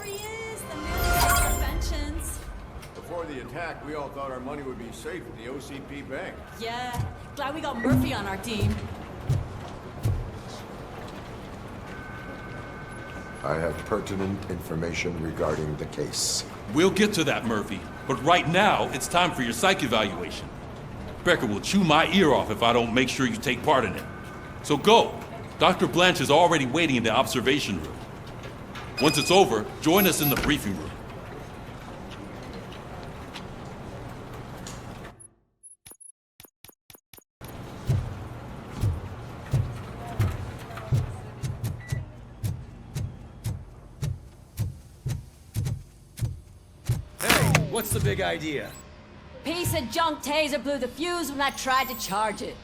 he is, the man of preventions. Before the attack, we all thought our money would be safe in the OCP bank. Yeah, glad we got Murphy on our team. I have pertinent information regarding the case. We'll get to that, Murphy. But right now, it's time for your psych evaluation. Becker will chew my ear off if I don't make sure you take part in it. So go. Dr. Blanche is already waiting in the observation room. Once it's over, join us in the briefing room. What's the big idea? Piece of junk taser blew the fuse when I tried to charge it.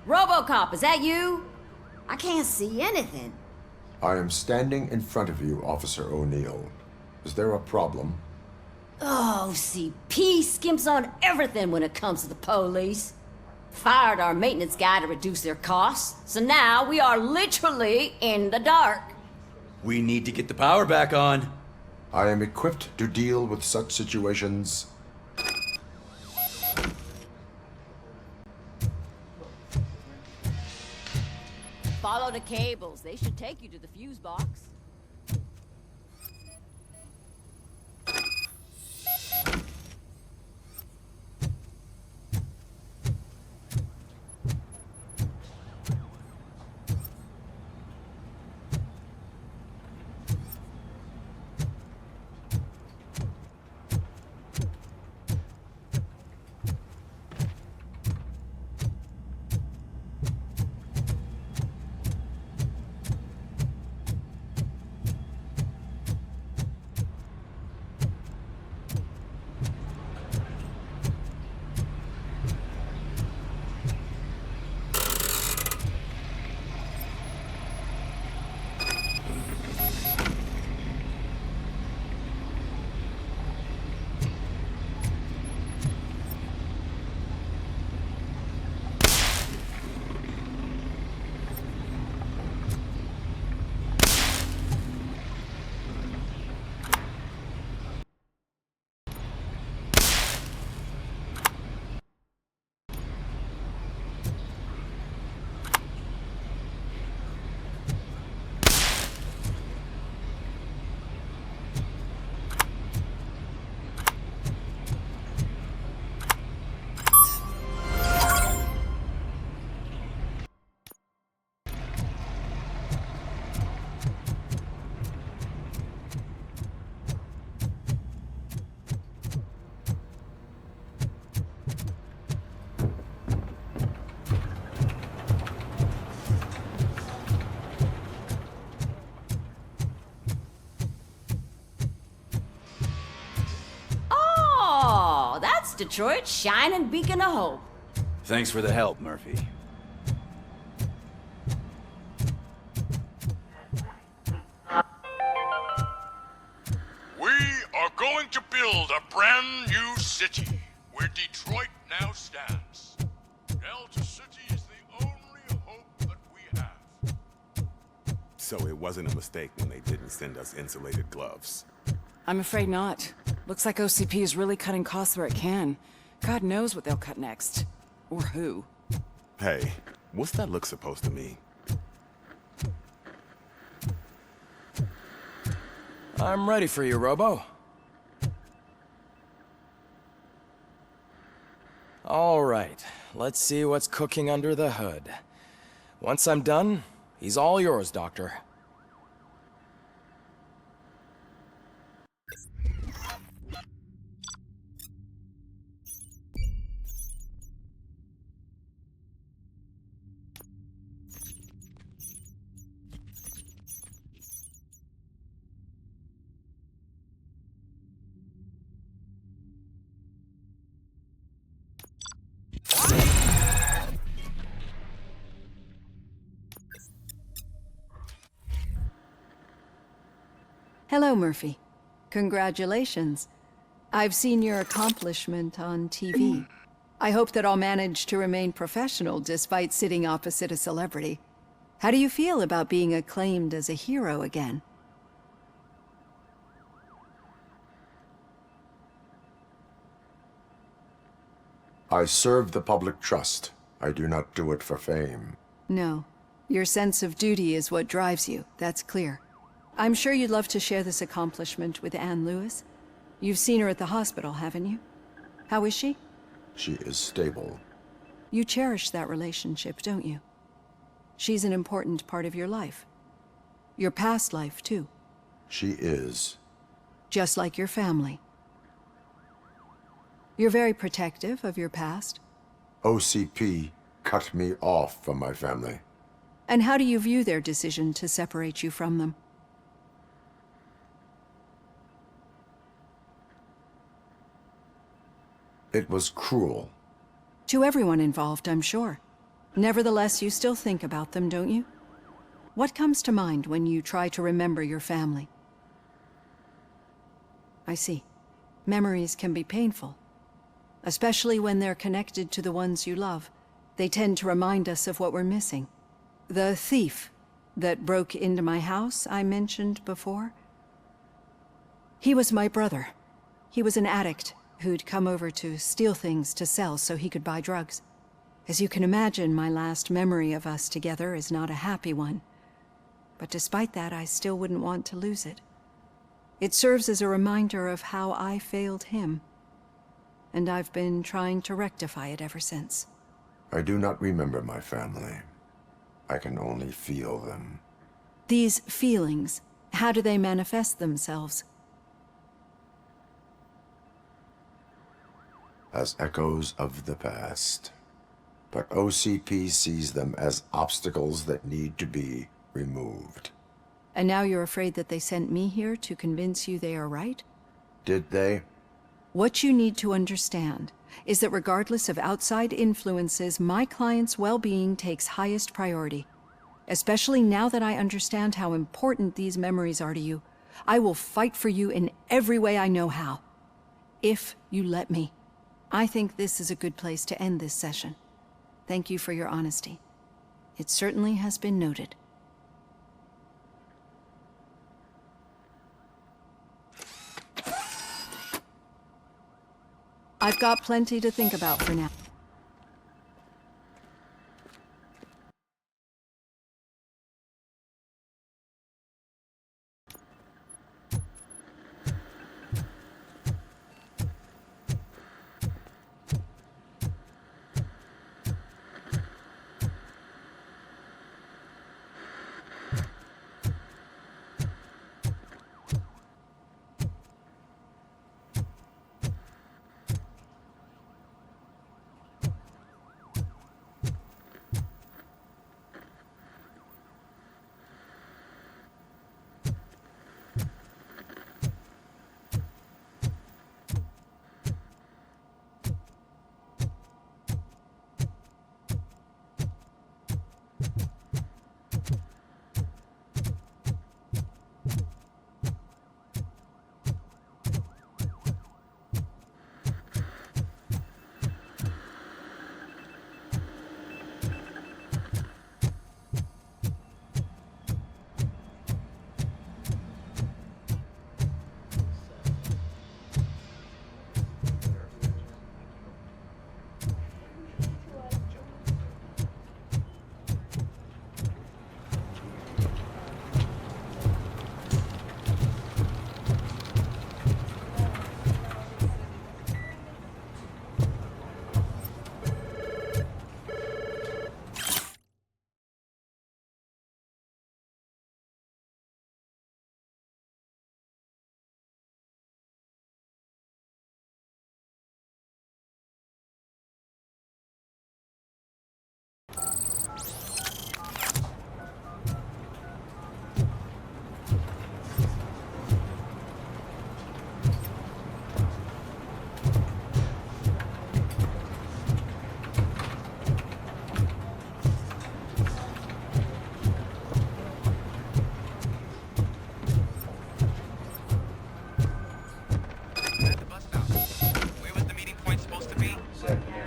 Robocop, is that you? I can't see anything. I am standing in front of you, Officer O'Neill. Is there a problem? Oh, CP skimps on everything when it comes to the police. Fired our maintenance guy to reduce their costs, so now we are literally in the dark. We need to get the power back on. I am equipped to deal with such situations. Follow the cables. They should take you to the fuse box. Detroit's shining beacon of hope. Thanks for the help, Murphy. We are going to build a brand new city where Detroit now stands. Delta City is the only hope that we have. So it wasn't a mistake when they didn't send us insulated gloves. I'm afraid not. Looks like OCP is really cutting costs where it can. God knows what they'll cut next. Or who. Hey, what's that look supposed to mean? I'm ready for you, Robo. All right, let's see what's cooking under the hood. Once I'm done, he's all yours, Doctor. Hello, Murphy. Congratulations. I've seen your accomplishment on TV. I hope that I'll manage to remain professional despite sitting opposite a celebrity. How do you feel about being acclaimed as a hero again? I serve the public trust. I do not do it for fame. No. Your sense of duty is what drives you, that's clear. I'm sure you'd love to share this accomplishment with Anne Lewis. You've seen her at the hospital, haven't you? How is she? She is stable. You cherish that relationship, don't you? She's an important part of your life. Your past life, too. She is. Just like your family. You're very protective of your past. OCP cut me off from my family. And how do you view their decision to separate you from them? It was cruel. To everyone involved, I'm sure. Nevertheless, you still think about them, don't you? What comes to mind when you try to remember your family? I see. Memories can be painful. Especially when they're connected to the ones you love. They tend to remind us of what we're missing. The thief that broke into my house I mentioned before? He was my brother. He was an addict who'd come over to steal things to sell so he could buy drugs. As you can imagine, my last memory of us together is not a happy one. But despite that, I still wouldn't want to lose it. It serves as a reminder of how I failed him. And I've been trying to rectify it ever since. I do not remember my family. I can only feel them. These feelings, how do they manifest themselves? As echoes of the past. But OCP sees them as obstacles that need to be removed. And now you're afraid that they sent me here to convince you they are right? Did they? What you need to understand is that regardless of outside influences, my client's well-being takes highest priority. Especially now that I understand how important these memories are to you. I will fight for you in every way I know how. If you let me. I think this is a good place to end this session. Thank you for your honesty. It certainly has been noted. I've got plenty to think about for now.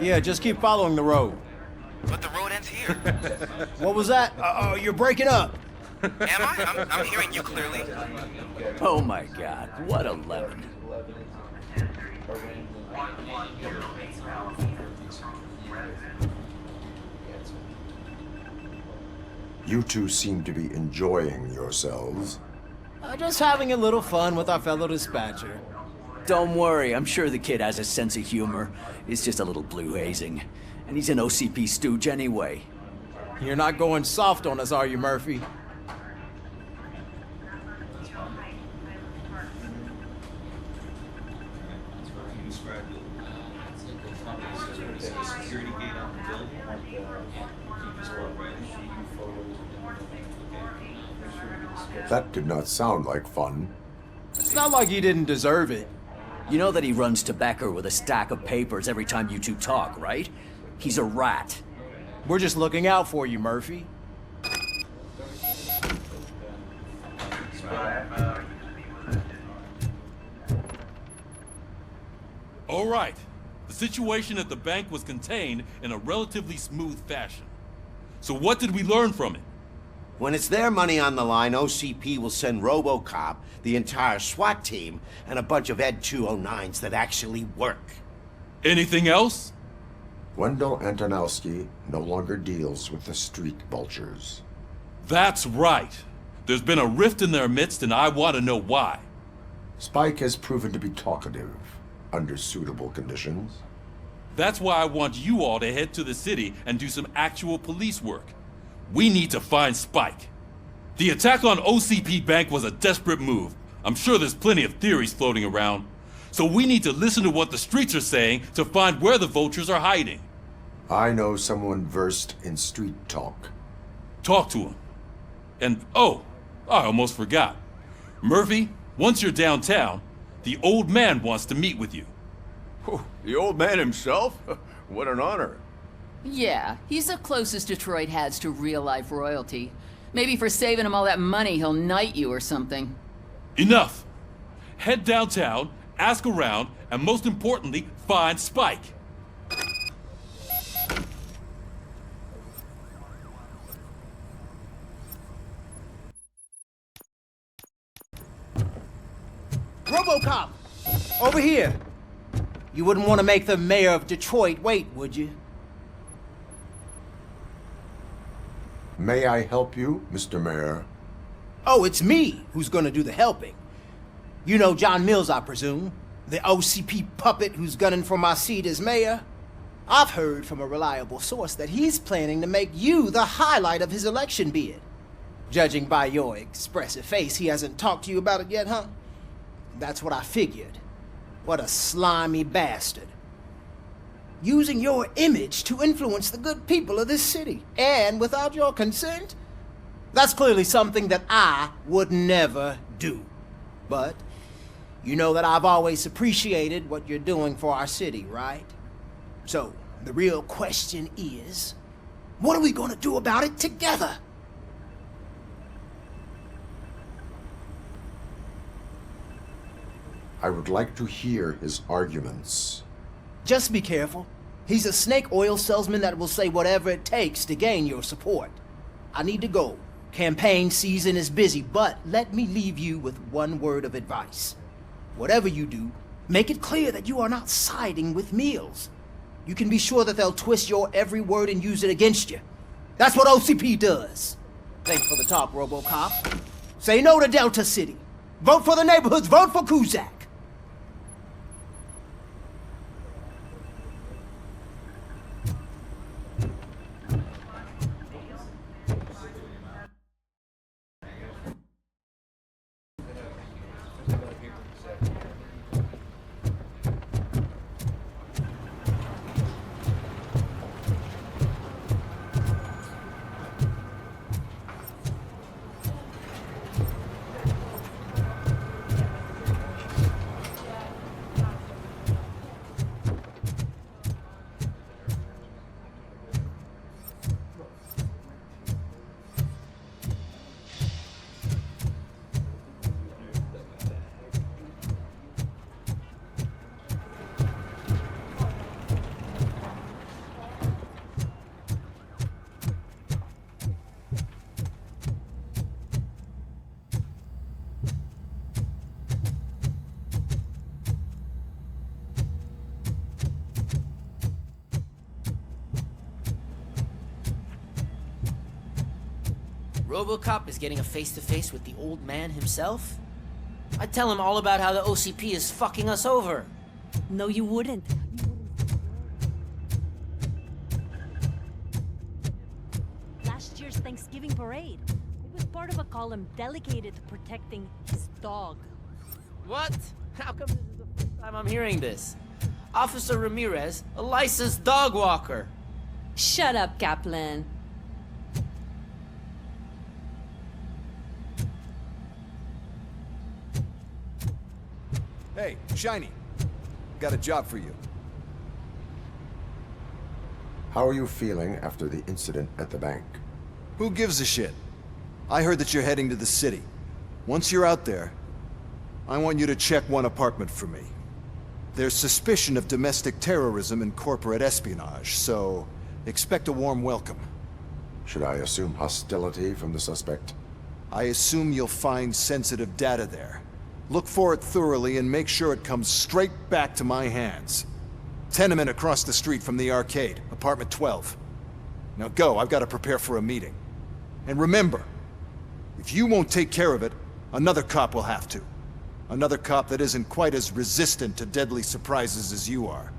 Yeah, just keep following the road. But the road ends here. What was that? You're breaking up. Am I? I'm hearing you clearly. Oh my god, what a lemon. You two seem to be enjoying yourselves. Just having a little fun with our fellow dispatcher. Don't worry, I'm sure the kid has a sense of humor. It's just a little blue hazing. And he's an OCP stooge anyway. You're not going soft on us, are you, Murphy? That did not sound like fun. It's not like he didn't deserve it. You know that he runs to Becker with a stack of papers every time you two talk, right? He's a rat. We're just looking out for you, Murphy. All right. The situation at the bank was contained in a relatively smooth fashion. So what did we learn from it? When it's their money on the line, OCP will send Robocop, the entire SWAT team, and a bunch of Ed 209s that actually work. Anything else? Wendell Antonowski no longer deals with the street vultures. That's right. There's been a rift in their midst, and I want to know why. Spike has proven to be talkative under suitable conditions. That's why I want you all to head to the city and do some actual police work. We need to find Spike. The attack on OCP Bank was a desperate move. I'm sure there's plenty of theories floating around. So we need to listen to what the streets are saying to find where the vultures are hiding. I know someone versed in street talk. Talk to him. And oh, I almost forgot. Murphy, once you're downtown, the old man wants to meet with you. Oh, the old man himself? What an honor. Yeah, he's the closest Detroit has to real-life royalty. Maybe for saving him all that money, he'll knight you or something. Enough! Head downtown, ask around, and most importantly, find Spike. Robocop! Over here! You wouldn't want to make the mayor of Detroit wait, would you? May I help you, Mr. Mayor? Oh, it's me who's gonna do the helping. You know John Mills, I presume? The OCP puppet who's gunning for my seat as mayor? I've heard from a reliable source that he's planning to make you the highlight of his election bid. Judging by your expressive face, he hasn't talked to you about it yet, huh? That's what I figured. What a slimy bastard. Using your image to influence the good people of this city, and without your consent? That's clearly something that I would never do. But you know that I've always appreciated what you're doing for our city, right? So, the real question is, what are we gonna do about it together? I would like to hear his arguments. Just be careful. He's a snake oil salesman that will say whatever it takes to gain your support. I need to go. Campaign season is busy, but let me leave you with one word of advice. Whatever you do, make it clear that you are not siding with Mills. You can be sure that they'll twist your every word and use it against you. That's what OCP does. Thanks for the talk, Robocop. Say no to Delta City. Vote for the neighborhoods. Vote for Kuzak. Robocop is getting a face-to-face with the old man himself? I'd tell him all about how the OCP is fucking us over. No, you wouldn't. Last year's Thanksgiving parade. It was part of a column dedicated to protecting his dog. What? How come this is the first time I'm hearing this? Officer Ramirez, a licensed dog walker. Shut up, Kaplan. Hey, Shiny. Got a job for you. How are you feeling after the incident at the bank? Who gives a shit? I heard that you're heading to the city. Once you're out there, I want you to check one apartment for me. There's suspicion of domestic terrorism and corporate espionage, so expect a warm welcome. Should I assume hostility from the suspect? I assume you'll find sensitive data there. Look for it thoroughly and make sure it comes straight back to my hands. Tenement across the street from the arcade, apartment 12. Now go, I've got to prepare for a meeting. And remember, if you won't take care of it, another cop will have to. Another cop that isn't quite as resistant to deadly surprises as you are.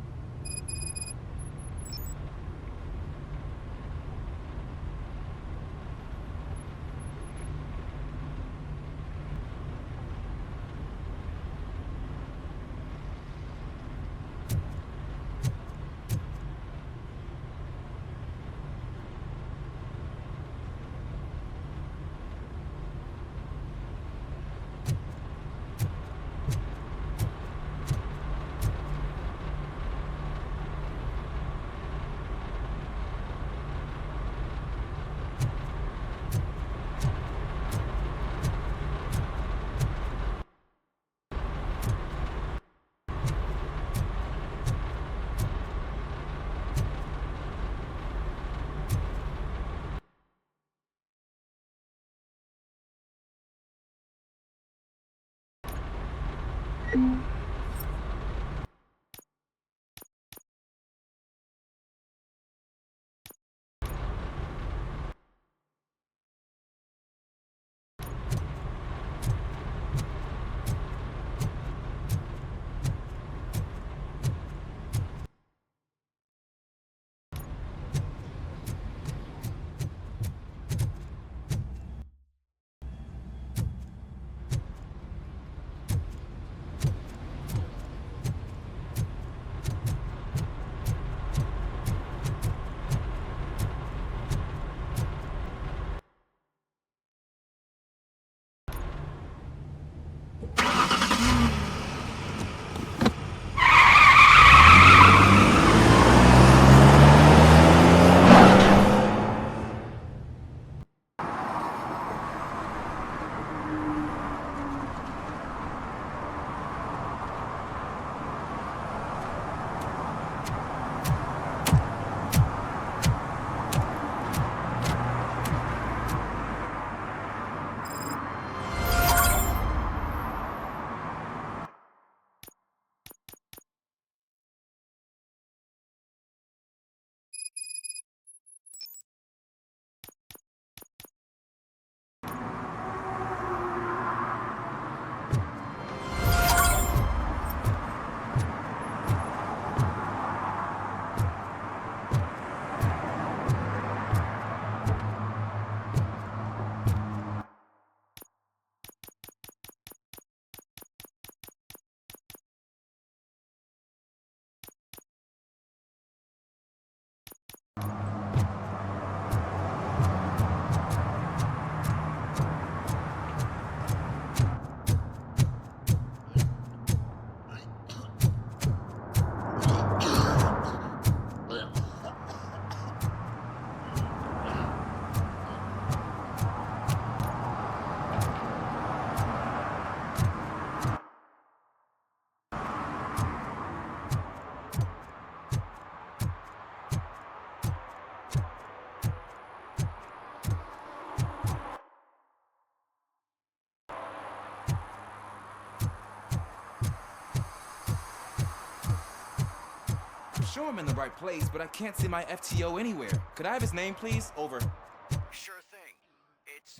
Sure I'm in the right place, but I can't see my FTO anywhere. Could I have his name, please? Over. Sure thing. It's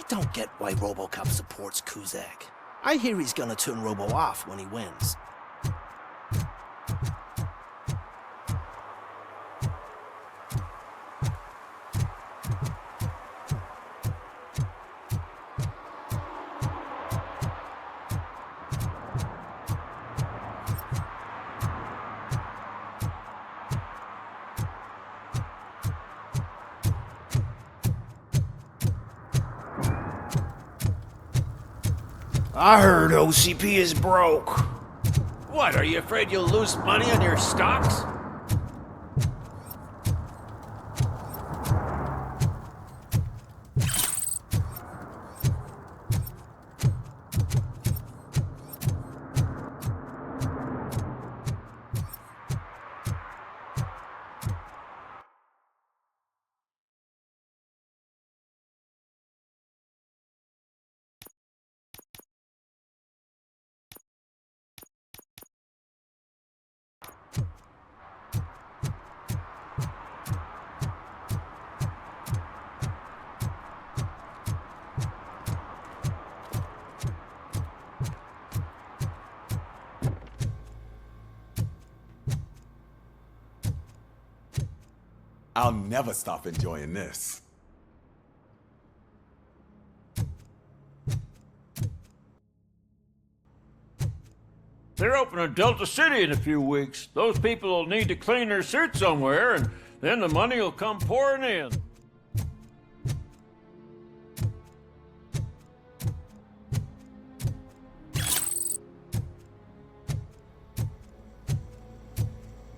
don't get why Robocop supports Kuzak. I hear he's gonna turn Robo off when he wins. I heard OCP is broke. What, are you afraid you'll lose money on your stocks? I'll never stop enjoying this. They're opening Delta City in a few weeks. Those people will need to clean their suits somewhere, and then the money will come pouring in.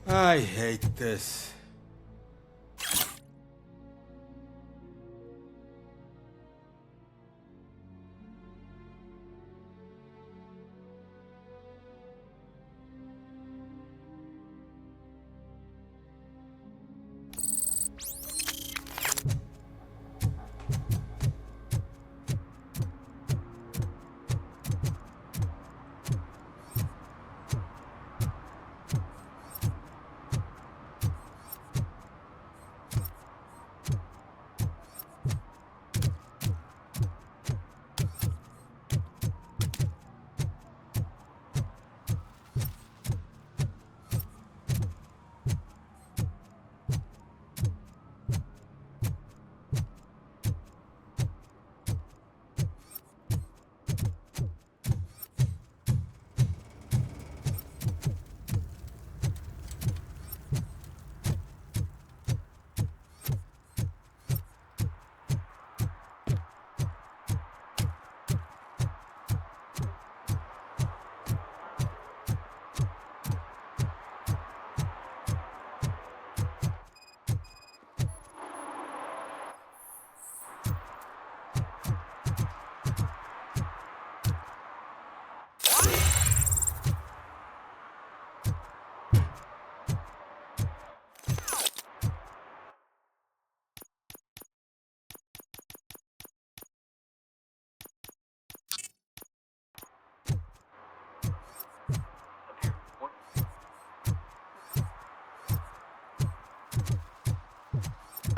I hate this.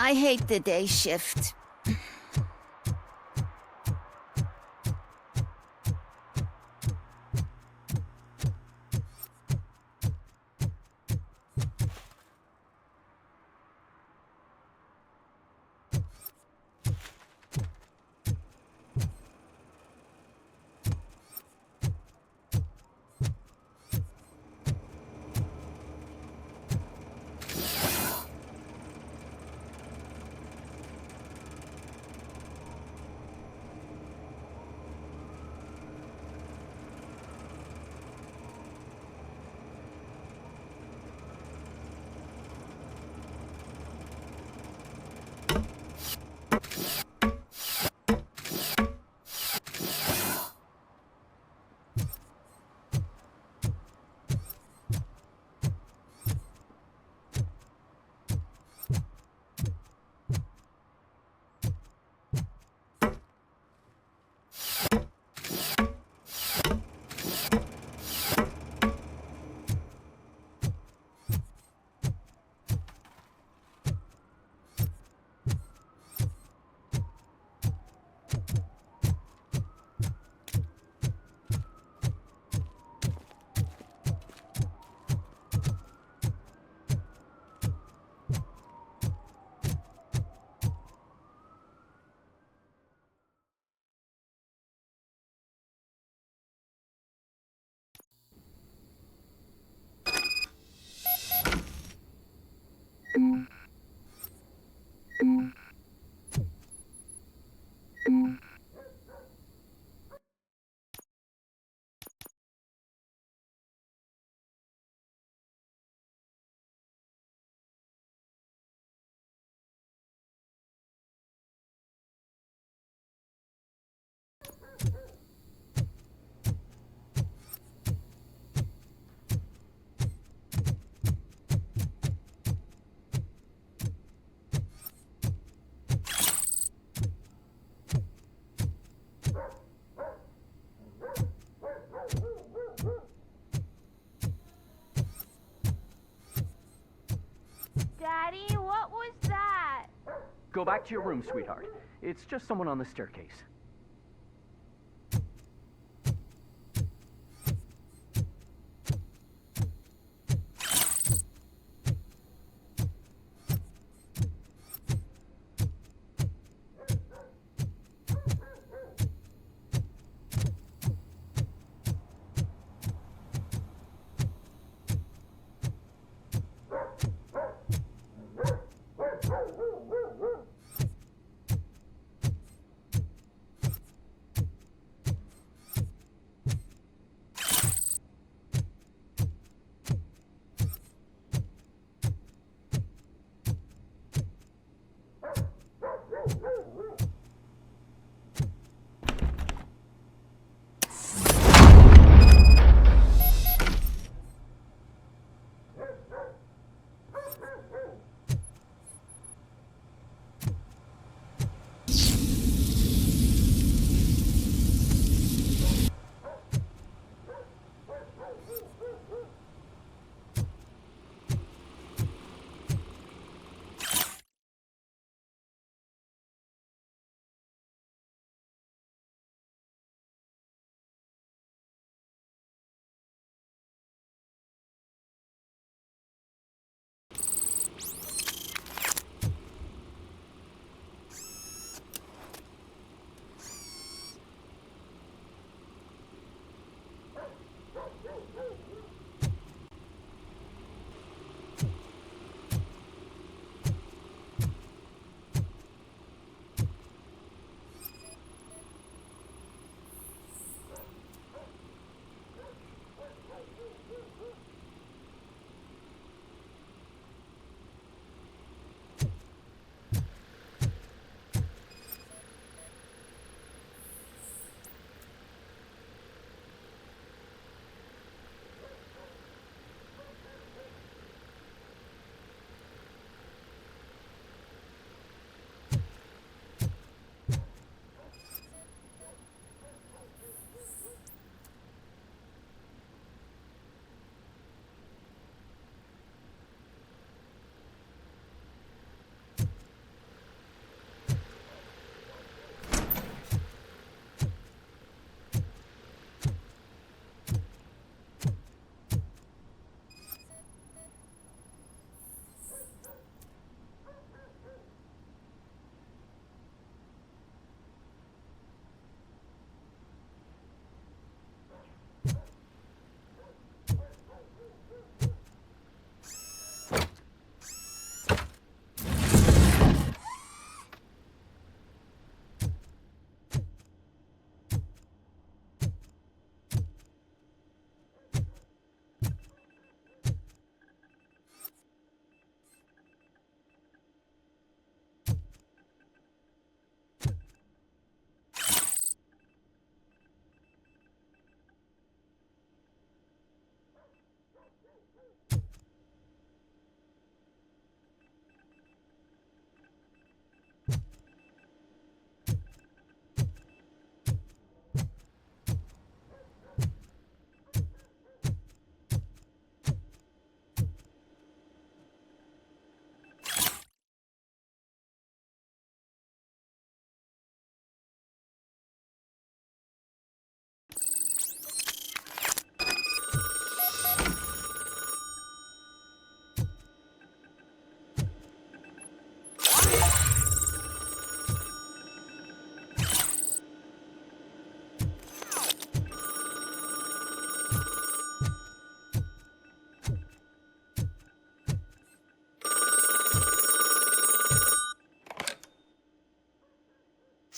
I hate the day shift. Go back to your room, sweetheart. It's just someone on the staircase.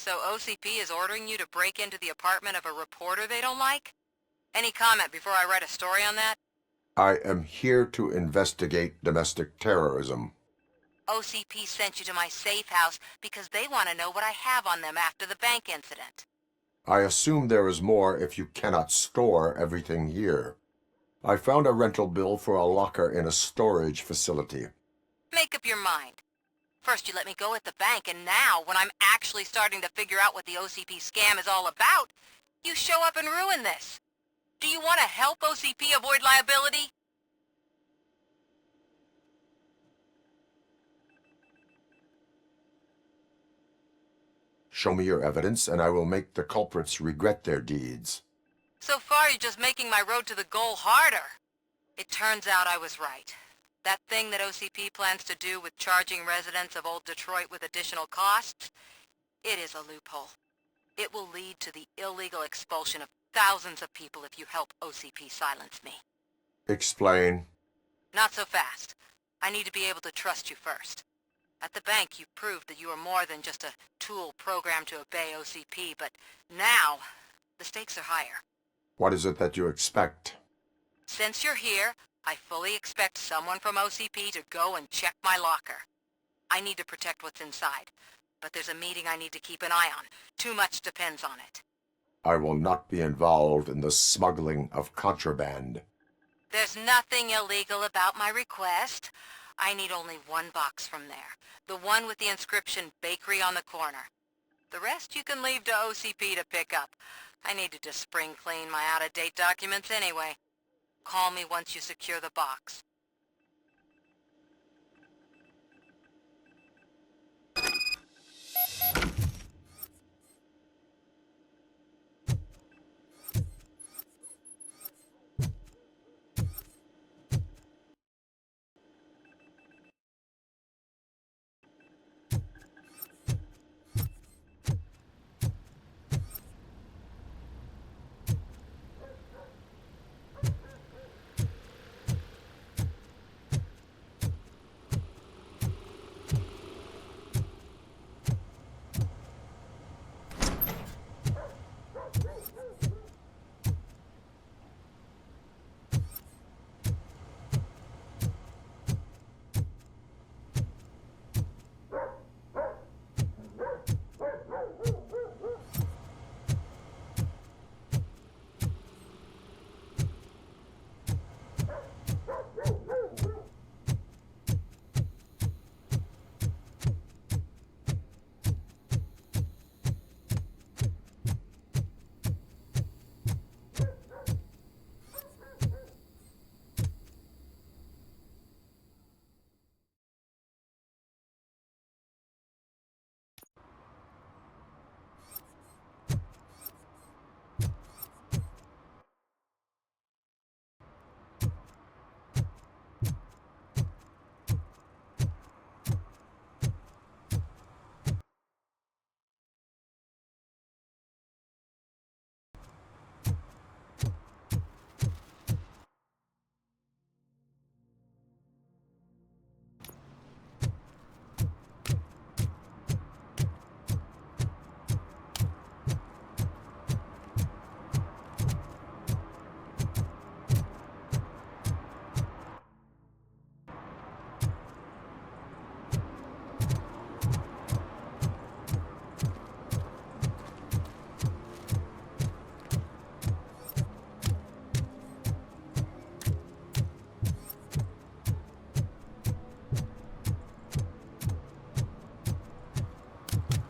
So OCP is ordering you to break into the apartment of a reporter they don't like? Any comment before I write a story on that? I am here to investigate domestic terrorism. OCP sent you to my safe house because they want to know what I have on them after the bank incident. I assume there is more if you cannot store everything here. I found a rental bill for a locker in a storage facility. Make up your mind. First you let me go at the bank, and now, when I'm actually starting to figure out what the OCP scam is all about, you show up and ruin this. Do you want to help OCP avoid liability? Show me your evidence, and I will make the culprits regret their deeds. So far, you're just making my road to the goal harder. It turns out I was right. That thing that OCP plans to do with charging residents of Old Detroit with additional costs, it is a loophole. It will lead to the illegal expulsion of thousands of people if you help OCP silence me. Explain. Not so fast. I need to be able to trust you first. At the bank, you proved that you are more than just a tool programmed to obey OCP, but now, the stakes are higher. What is it that you expect? Since you're here, I fully expect someone from OCP to go and check my locker. I need to protect what's inside, but there's a meeting I need to keep an eye on. Too much depends on it. I will not be involved in the smuggling of contraband. There's nothing illegal about my request. I need only one box from there. The one with the inscription Bakery on the corner. The rest you can leave to OCP to pick up. I needed to spring clean my out-of-date documents anyway. Call me once you secure the box.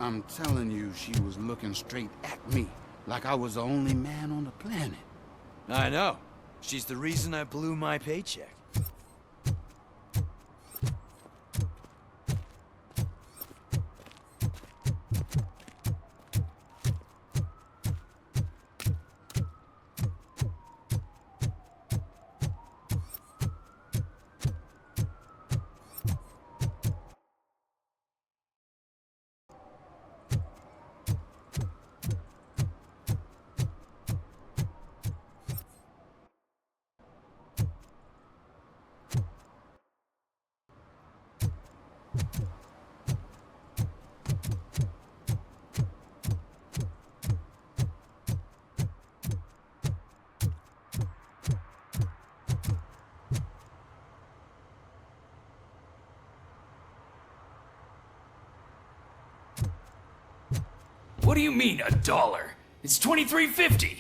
I'm telling you, she was looking straight at me, like I was the only man on the planet. I know. She's the reason I blew my paycheck. What do you mean, $1? It's $23.50.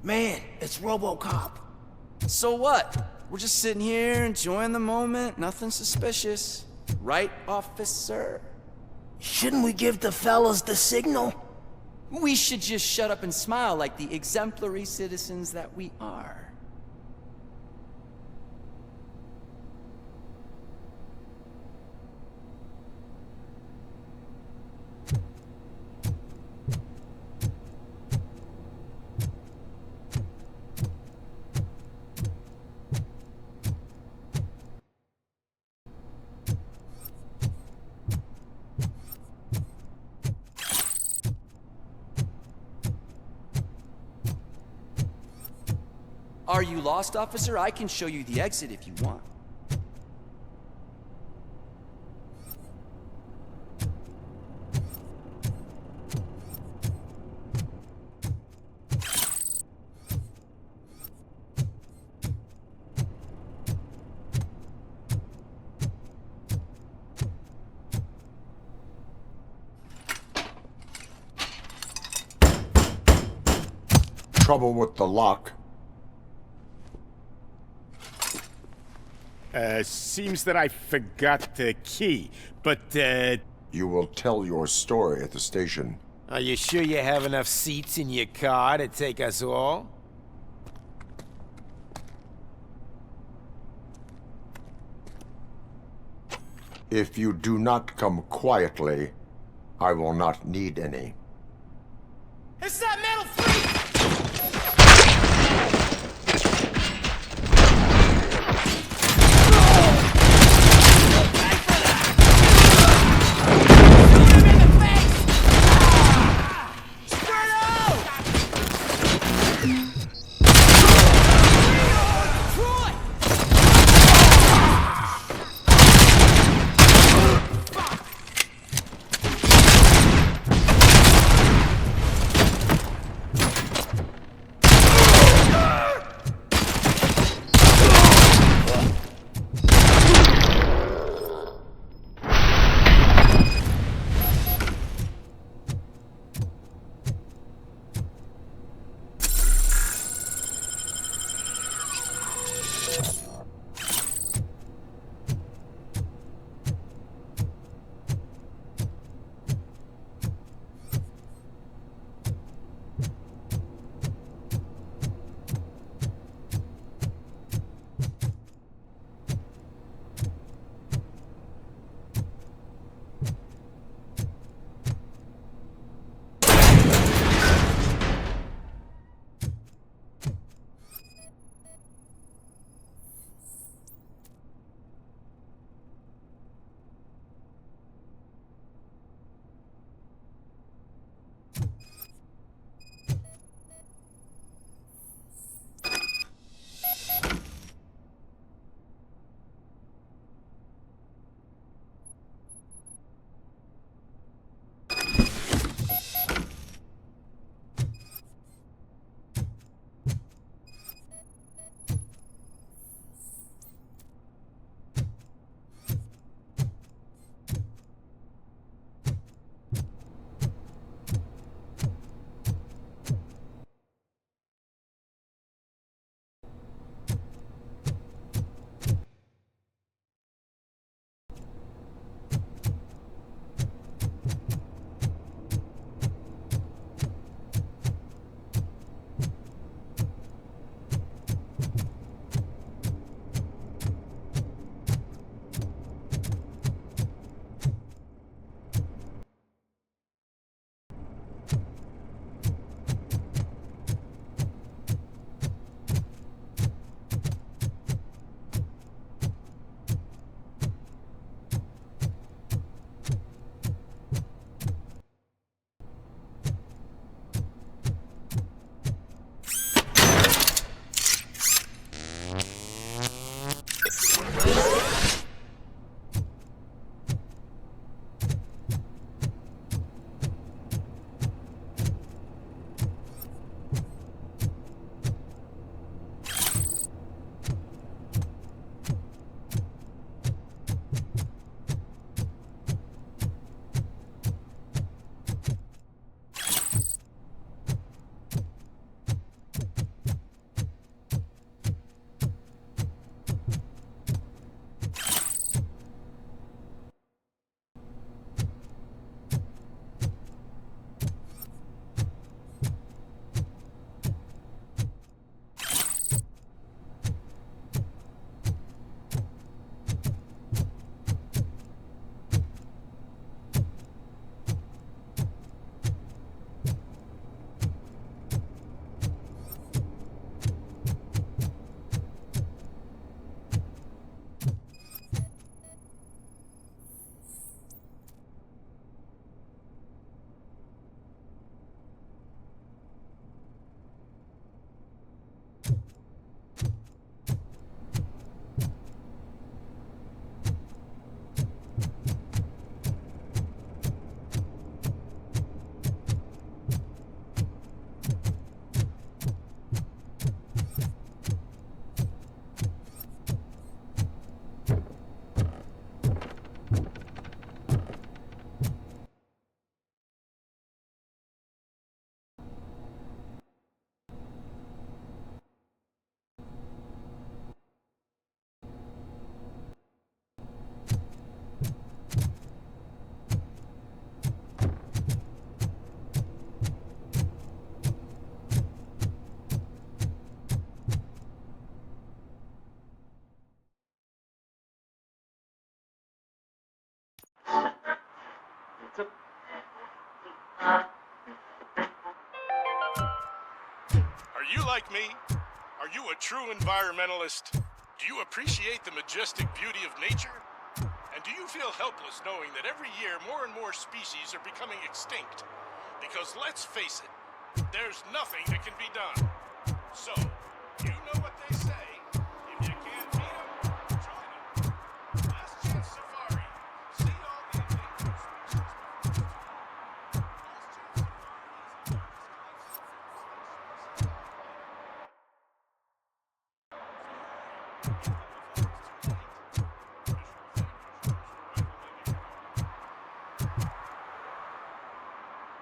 Man, it's Robocop. So what? We're just sitting here enjoying the moment, nothing suspicious. Right, officer? Shouldn't we give the fellas the signal? We should just shut up and smile like the exemplary citizens that we are. Are you lost, officer? I can show you the exit if you want. Trouble with the lock. Seems that I forgot the key, but, You will tell your story at the station. Are you sure you have enough seats in your car to take us all? If you do not come quietly, I will not need any. It's that metal freak! Are you like me? Are you a true environmentalist? Do you appreciate the majestic beauty of nature? And do you feel helpless knowing that every year more and more species are becoming extinct? Because let's face it, there's nothing that can be done. So, you know what they say. If you can't beat 'em, join 'em. Last Chance Safari. See all the endangered species.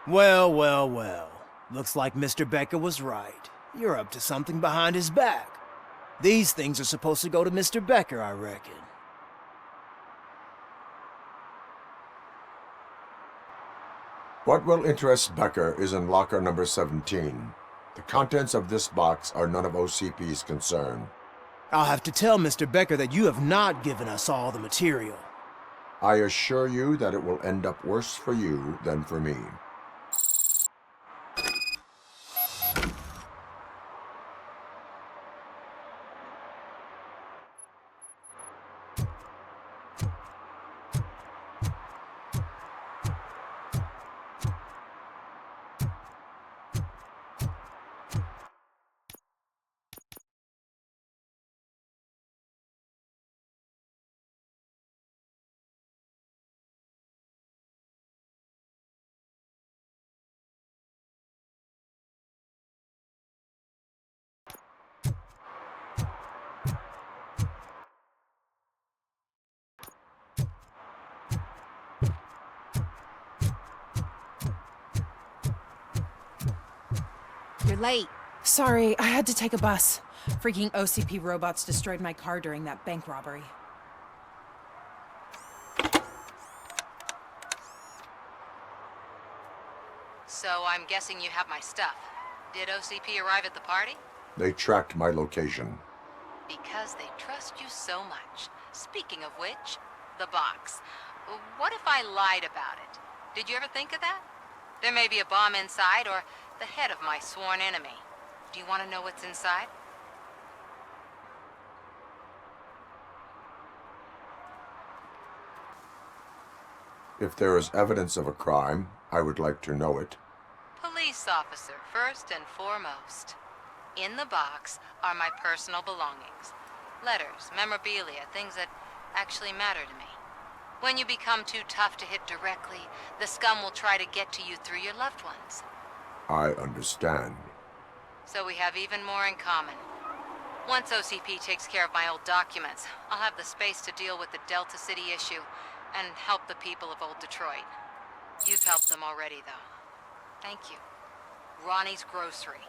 Well, well, well. Looks like Mr. Becker was right. You're up to something behind his back. These things are supposed to go to Mr. Becker, I reckon. What will interest Becker is in locker number 17. The contents of this box are none of OCP's concern. I'll have to tell Mr. Becker that you have not given us all the material. I assure you that it will end up worse for you than for me. You're late. Sorry, I had to take a bus. Freaking OCP robots destroyed my car during that bank robbery. So I'm guessing you have my stuff. Did OCP arrive at the party? They tracked my location. Because they trust you so much. Speaking of which, the box. What if I lied about it? Did you ever think of that? There may be a bomb inside, or the head of my sworn enemy. Do you want to know what's inside? If there is evidence of a crime, I would like to know it. Police officer, first and foremost. In the box are my personal belongings. Letters, memorabilia, things that actually matter to me. When you become too tough to hit directly, the scum will try to get to you through your loved ones. I understand. So we have even more in common. Once OCP takes care of my old documents, I'll have the space to deal with the Delta City issue and help the people of Old Detroit. You've helped them already, though. Thank you. Ronnie's Grocery.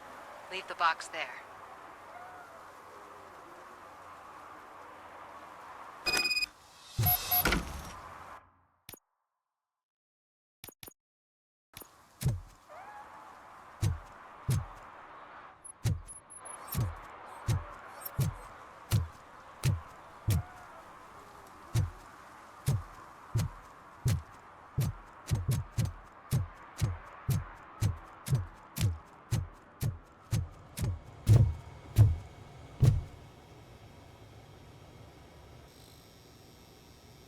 Leave the box there.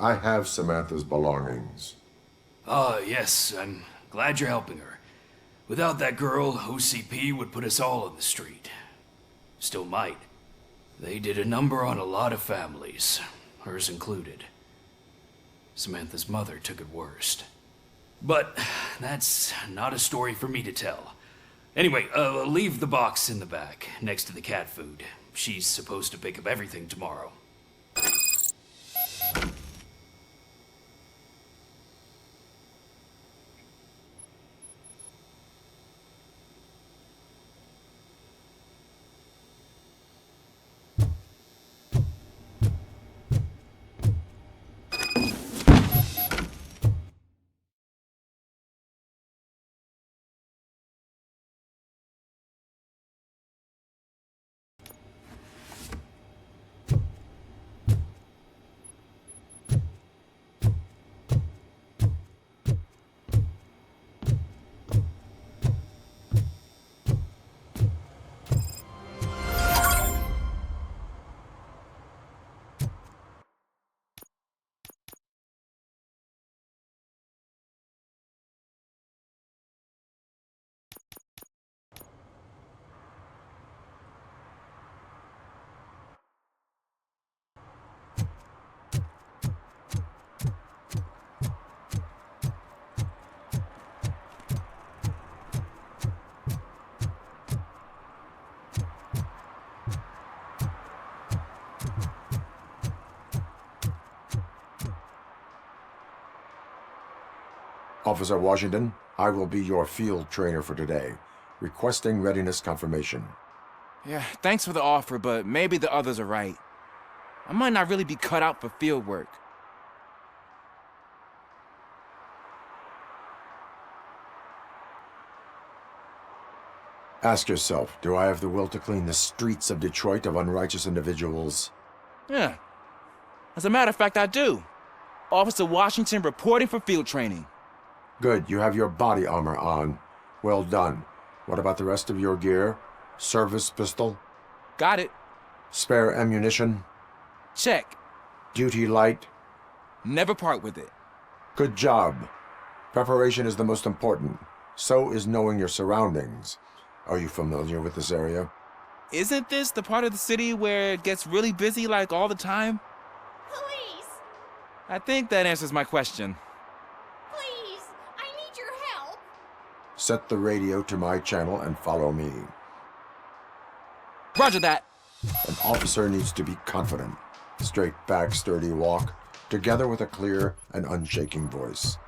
I have Samantha's belongings. Ah, yes, I'm glad you're helping her. Without that girl, OCP would put us all on the street. Still might. They did a number on a lot of families, hers included. Samantha's mother took it worst. But that's not a story for me to tell. Anyway, leave the box in the back, next to the cat food. She's supposed to pick up everything tomorrow. Officer Washington, I will be your field trainer for today. Requesting readiness confirmation. Yeah, thanks for the offer, but maybe the others are right. I might not really be cut out for field work. Ask yourself, do I have the will to clean the streets of Detroit of unrighteous individuals? Yeah. As a matter of fact, I do. Officer Washington reporting for field training. Good, you have your body armor on. Well done. What about the rest of your gear? Service pistol? Got it. Spare ammunition? Check. Duty light? Never part with it. Good job. Preparation is the most important. So is knowing your surroundings. Are you familiar with this area? Isn't this the part of the city where it gets really busy like all the time? Police! I think that answers my question. Please! I need your help! Set the radio to my channel and follow me. Roger that. An officer needs to be confident. Straight back, sturdy walk, together with a clear and unshaking voice.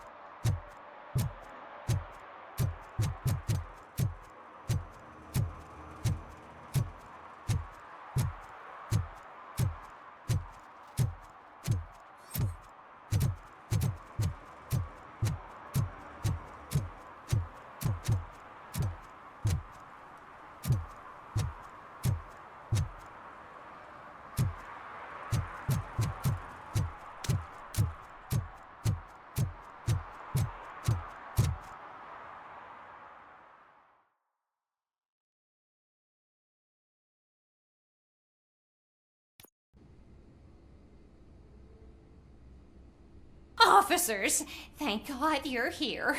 Officers, thank God you're here.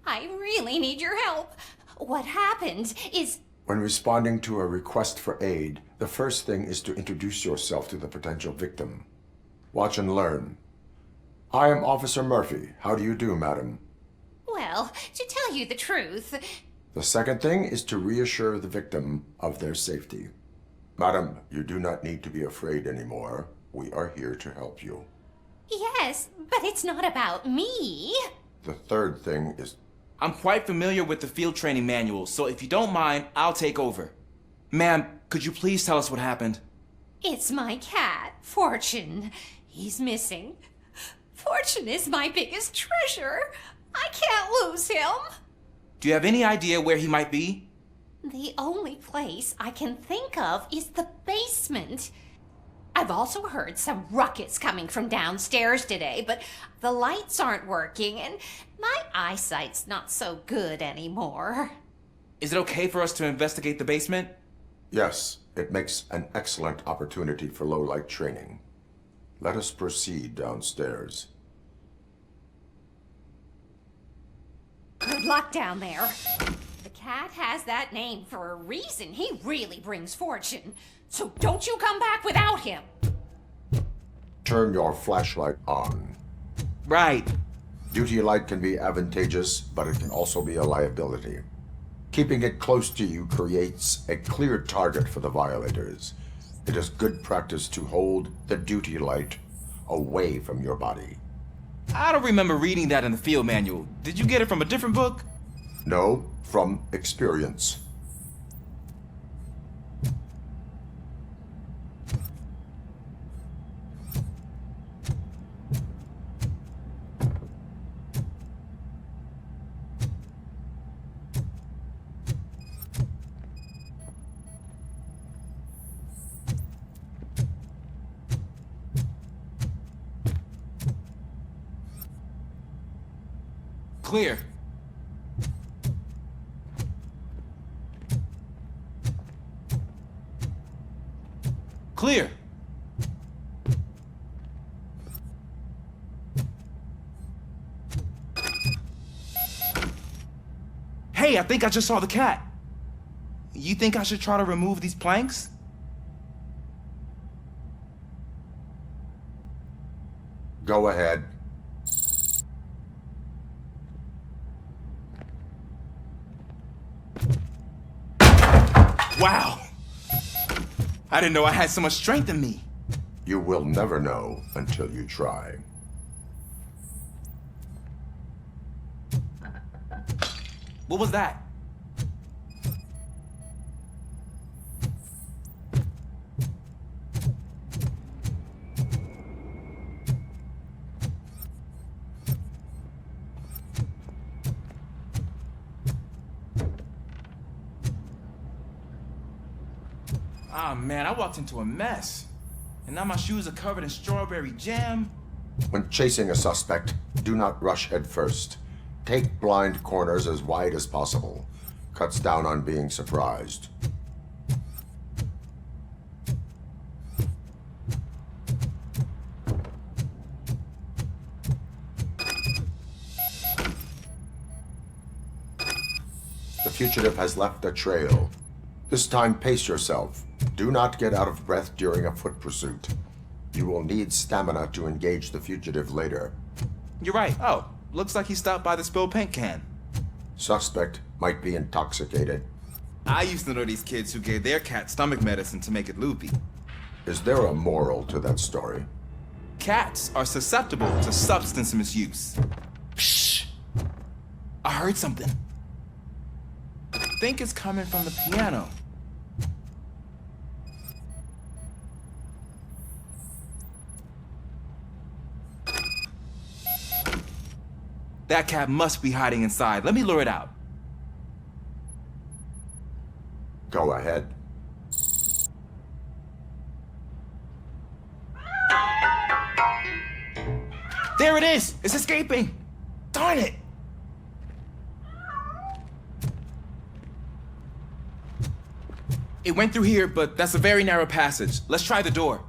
I really need your help. What happened is... When responding to a request for aid, the first thing is to introduce yourself to the potential victim. Watch and learn. I am Officer Murphy. How do you do, madam? Well, to tell you the truth... The second thing is to reassure the victim of their safety. Madam, you do not need to be afraid anymore. We are here to help you. Yes, but it's not about me. The third thing is... I'm quite familiar with the field training manual, so if you don't mind, I'll take over. Ma'am, could you please tell us what happened? It's my cat, Fortune. He's missing. Fortune is my biggest treasure. I can't lose him. Do you have any idea where he might be? The only place I can think of is the basement. I've also heard some ruckus coming from downstairs today, but the lights aren't working and my eyesight's not so good anymore. Is it okay for us to investigate the basement? Yes, it makes an excellent opportunity for low-light training. Let us proceed downstairs. Good luck down there. The cat has that name for a reason. He really brings fortune. So don't you come back without him. Turn your flashlight on. Right. Duty light can be advantageous, but it can also be a liability. Keeping it close to you creates a clear target for the violators. It is good practice to hold the duty light away from your body. I don't remember reading that in the field manual. Did you get it from a different book? No, from experience. Clear. Clear. Hey, I think I just saw the cat. You think I should try to remove these planks? Go ahead. Wow! I didn't know I had so much strength in me. You will never know until you try. What was that? Ah, man, I walked into a mess. And now my shoes are covered in strawberry jam. When chasing a suspect, do not rush head first. Take blind corners as wide as possible. Cuts down on being surprised. The fugitive has left a trail. This time, pace yourself. Do not get out of breath during a foot pursuit. You will need stamina to engage the fugitive later. You're right. Oh, looks like he stopped by the spilled paint can. Suspect might be intoxicated. I used to know these kids who gave their cat stomach medicine to make it loopy. Is there a moral to that story? Cats are susceptible to substance misuse. Psh! I heard something. I think it's coming from the piano. That cat must be hiding inside. Let me lure it out. Go ahead. There it is! It's escaping! Darn it! It went through here, but that's a very narrow passage. Let's try the door.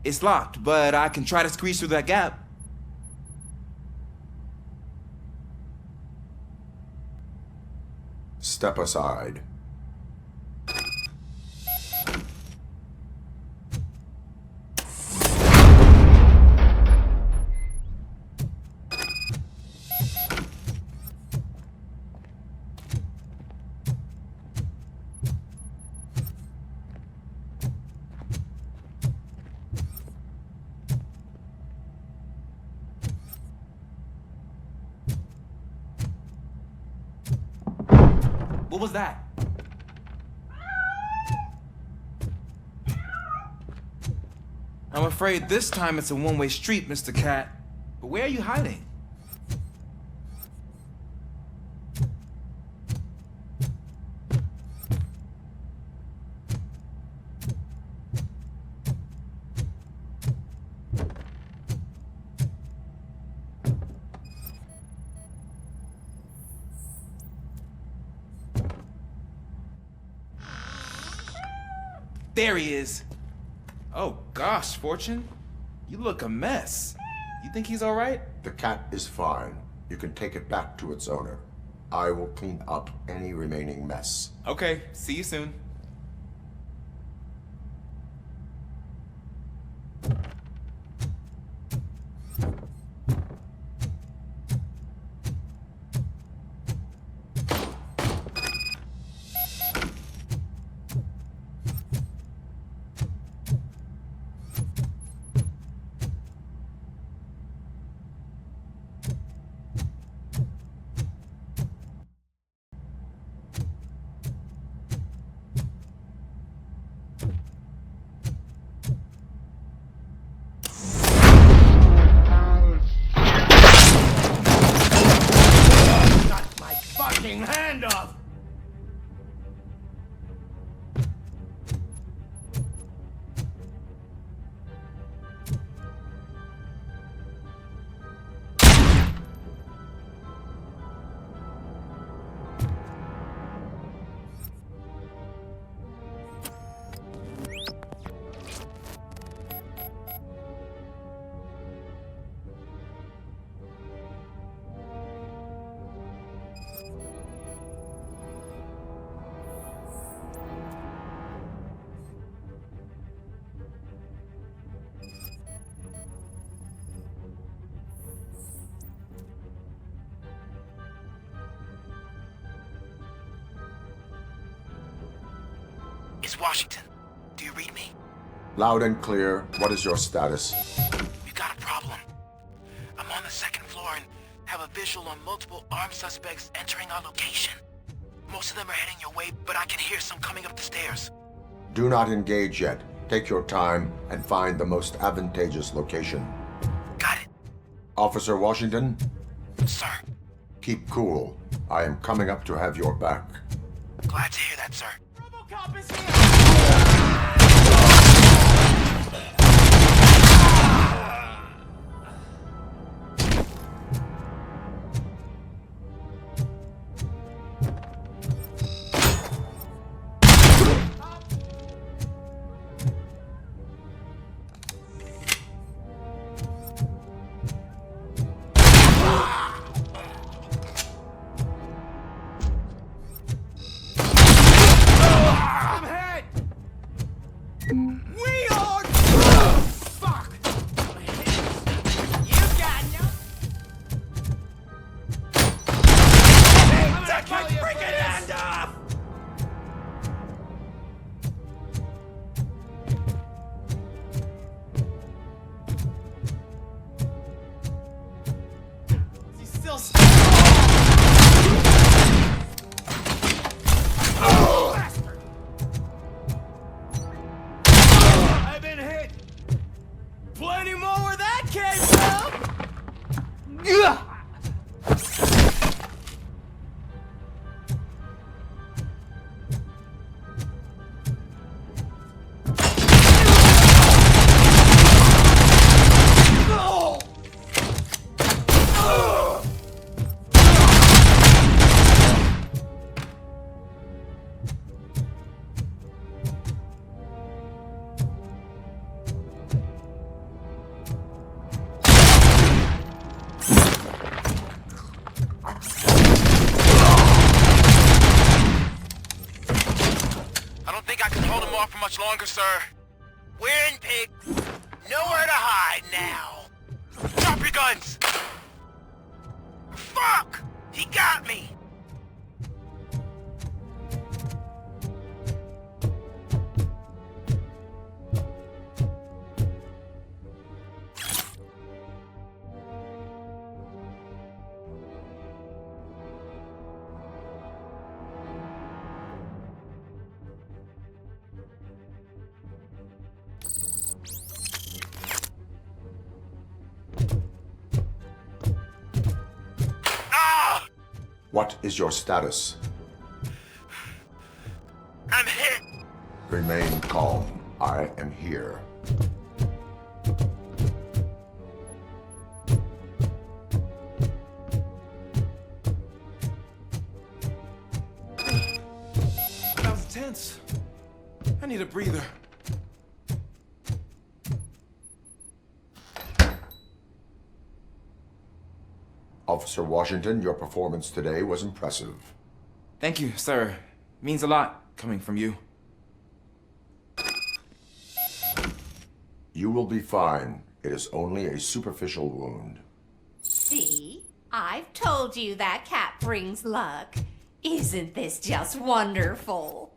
It's locked, but I can try to squeeze through that gap. Step aside. What was that? I'm afraid this time it's a one-way street, Mr. Cat. But where are you hiding? There he is. Oh gosh, Fortune. You look a mess. You think he's all right? The cat is fine. You can take it back to its owner. I will clean up any remaining mess. Okay, see you soon. Hand off! It's Washington. Do you read me? Loud and clear. What is your status? the second floor and have a visual on multiple armed suspects entering our location. Most of them are heading your way, but I can hear some coming up the stairs. Do not engage yet. Take your time and find the most advantageous location. Got it. Officer Washington? Sir. Keep cool. I am coming up to have your back. Glad to hear that, sir. Robocop is here! I've been hit! Plenty more where that came from! Ugh! For much longer, sir. We're in, pig. Nowhere to hide now. Drop your guns! Fuck! He got me! What is your status? I'm hit! Remain calm. I am here. That was tense. I need a breather. Officer Washington, your performance today was impressive. Thank you, sir. Means a lot coming from you. You will be fine. It is only a superficial wound. See? I've told you that cat brings luck. Isn't this just wonderful?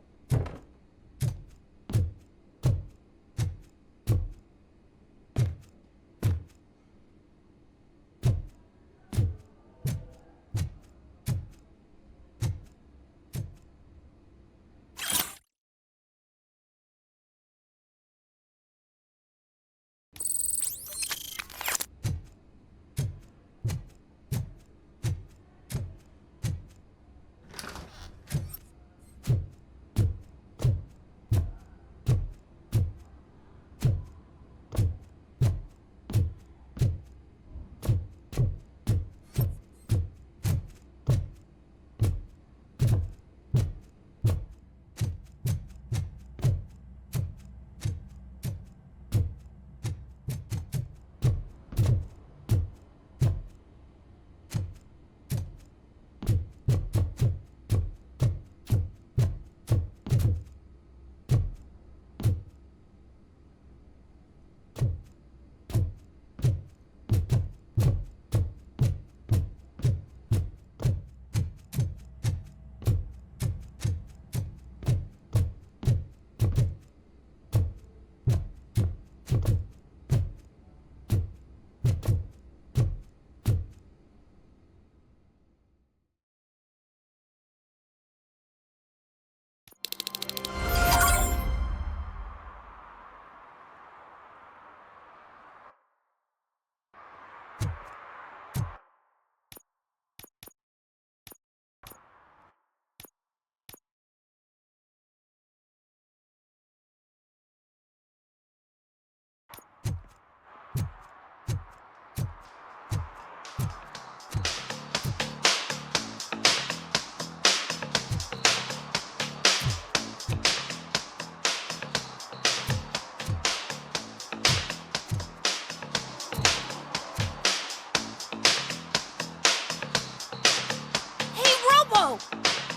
Robo!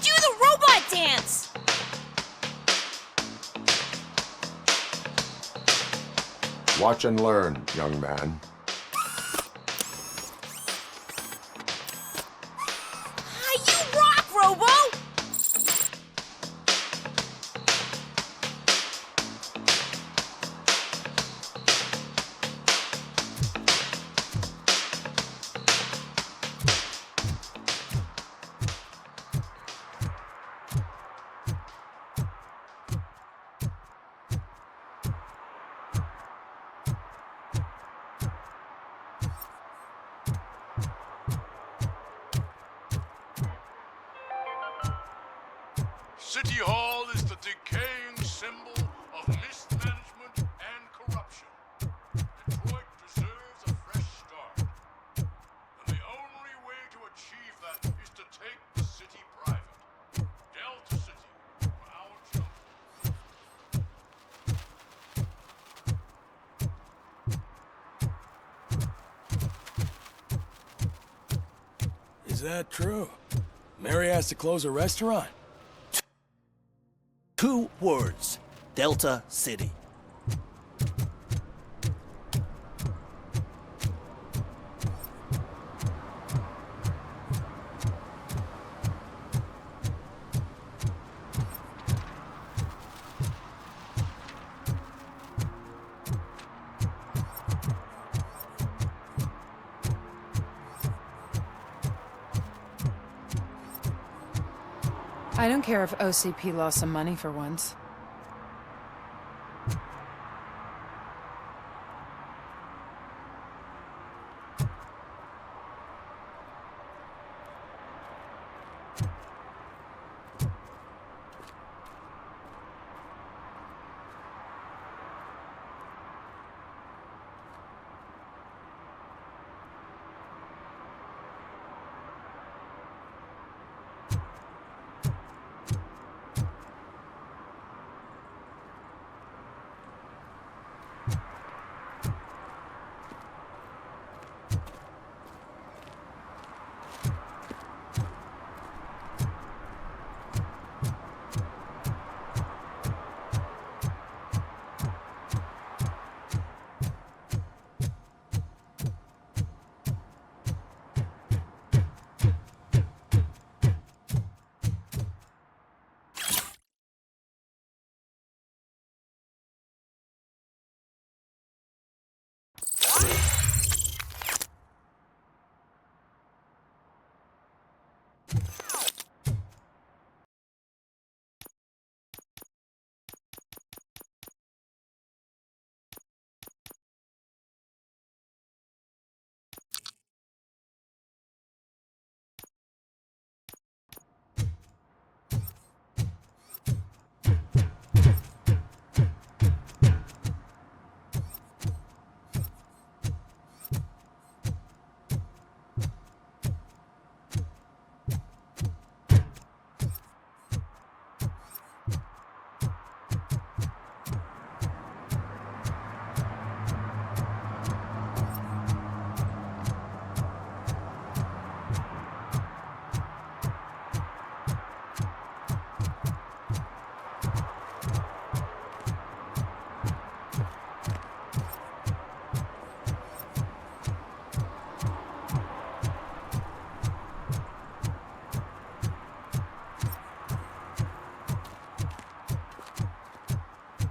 Do the robot dance! Watch and learn, young man. You rock, Robo! City Hall is the decaying symbol of mismanagement and corruption. Detroit deserves a fresh start. And the only way to achieve that is to take the city private. Delta City, for our children. Is that true? Mary has to close a restaurant? 2 words. Delta City. I don't care if OCP lost some money for once.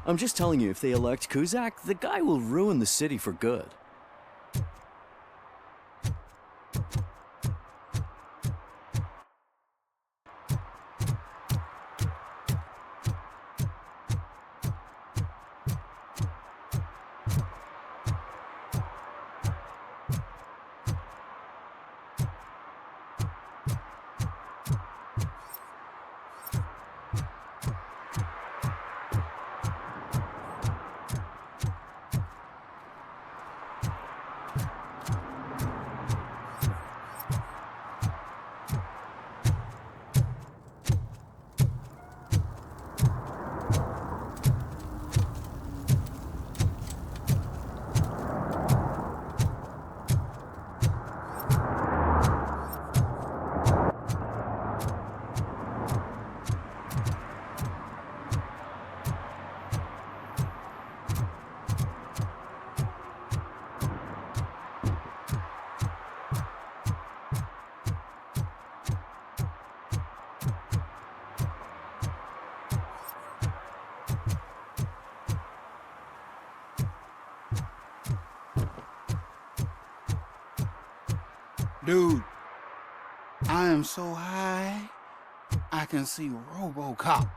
I'm just telling you, if they elect Kuzak, the guy will ruin the city for good. Dude, I am so high, I can see Robocop.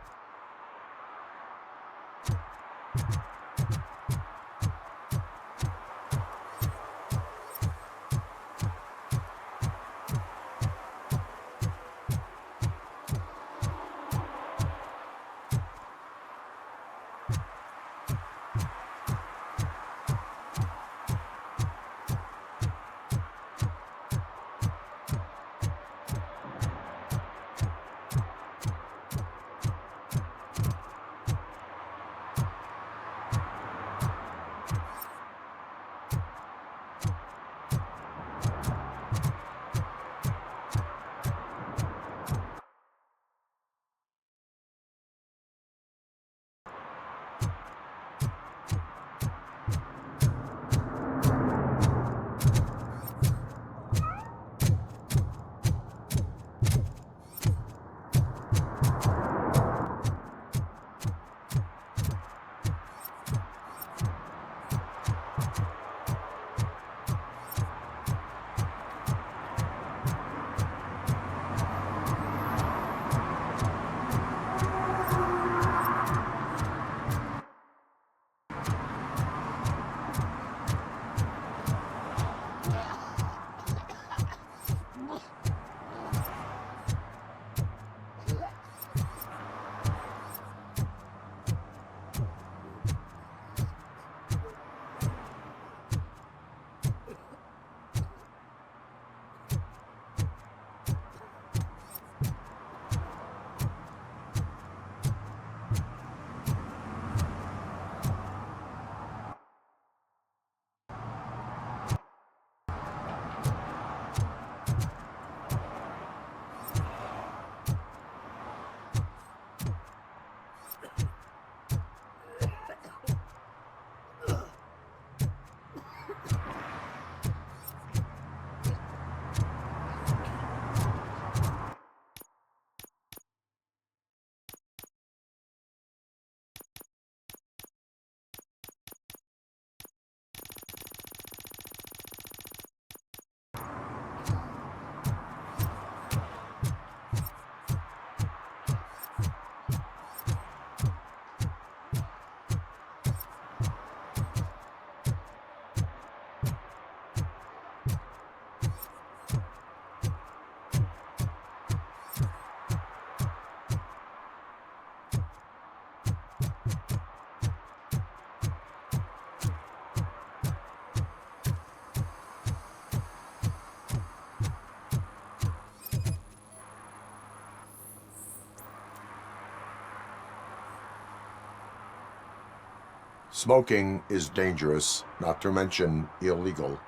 Smoking is dangerous, not to mention illegal.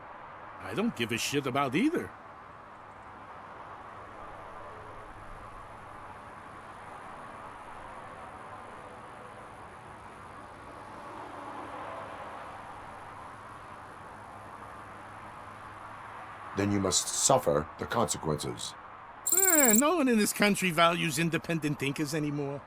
I don't give a shit about either. Then you must suffer the consequences. No one in this country values independent thinkers anymore.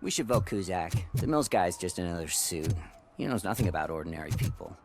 We should vote Kuzak. The Mills guy's just another suit. He knows nothing about ordinary people.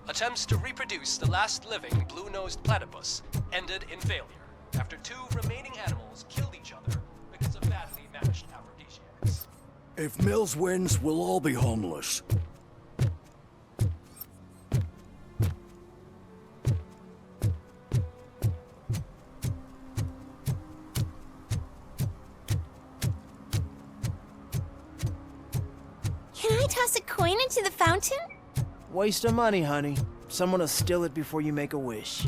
Attempts to reproduce the last living blue-nosed platypus ended in failure after 2 remaining animals killed each other because of badly matched aphrodisiacs. If Mills wins, we'll all be homeless. Can I toss a coin into the fountain? Waste of money, honey. Someone will steal it before you make a wish.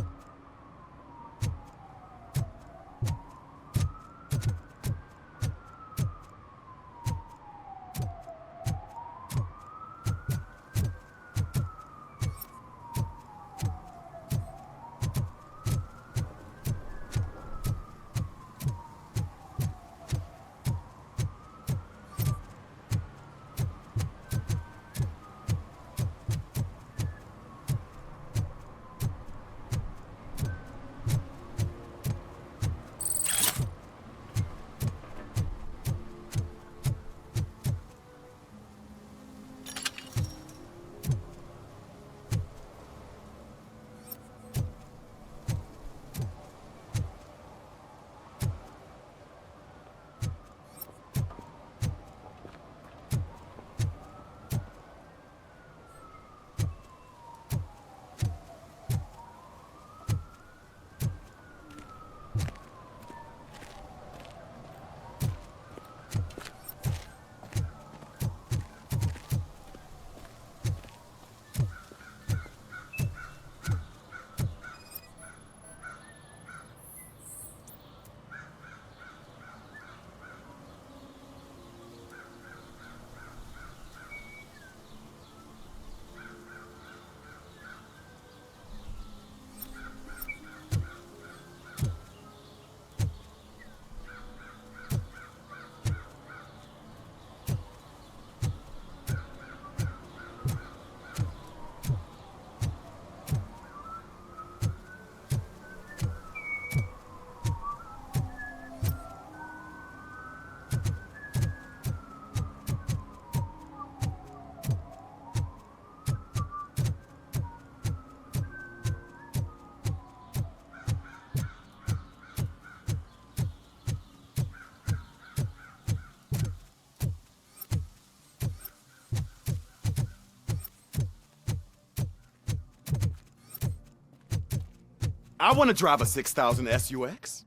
I want to drive a 6000 SUX.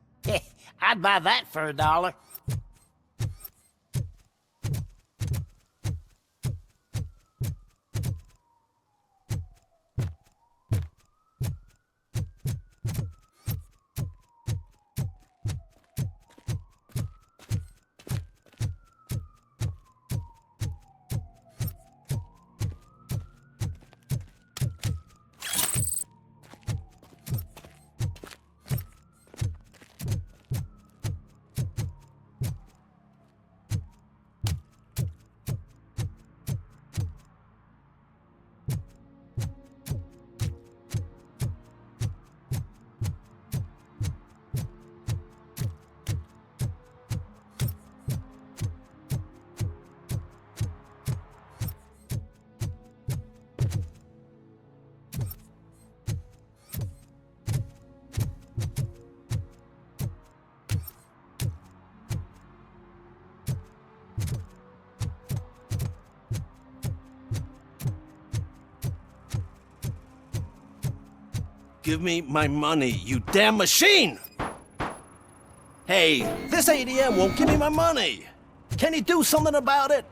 I'd buy that for $1. Give me my money, you damn machine! Hey, this ATM won't give me my money! Can you do something about it?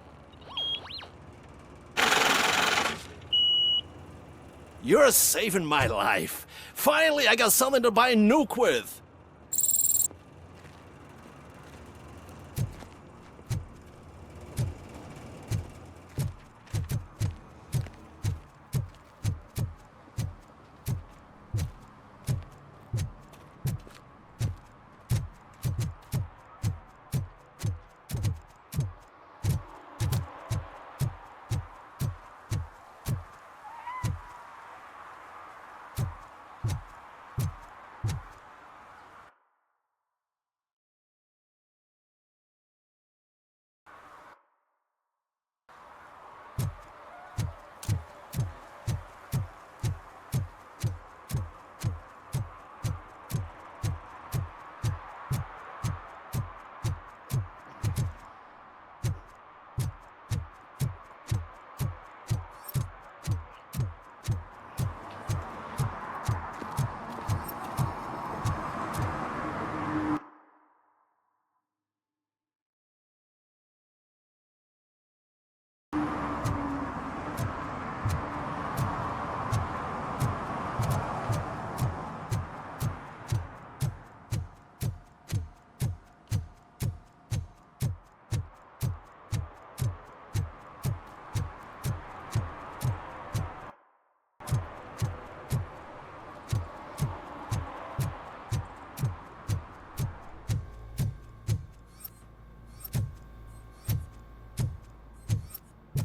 You're saving my life. Finally, I got something to buy a nuke with.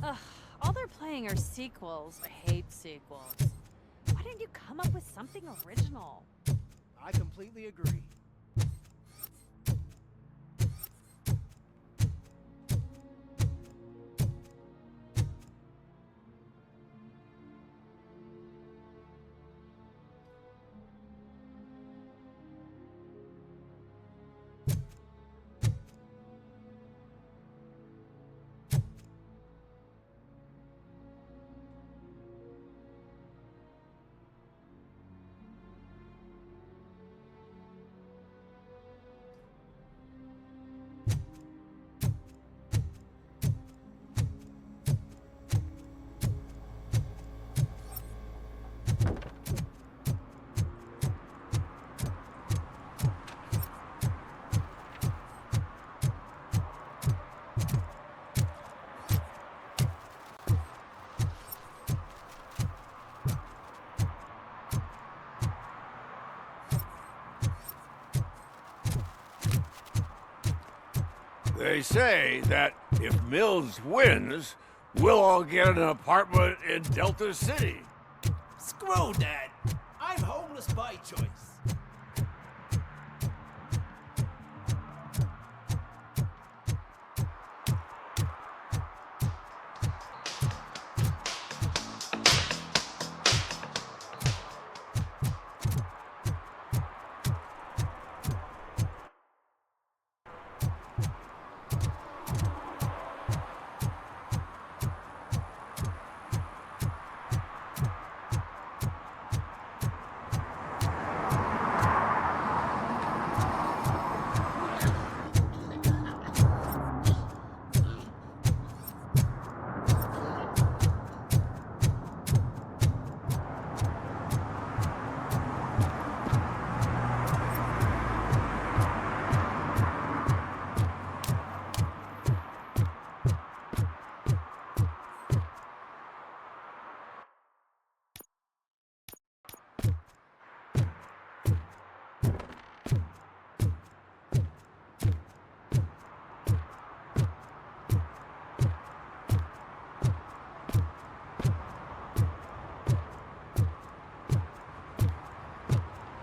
Ugh, all they're playing are sequels. I hate sequels. Why didn't you come up with something original? I completely agree. They say that if Mills wins, we'll all get an apartment in Delta City. Screw that. I'm homeless by choice.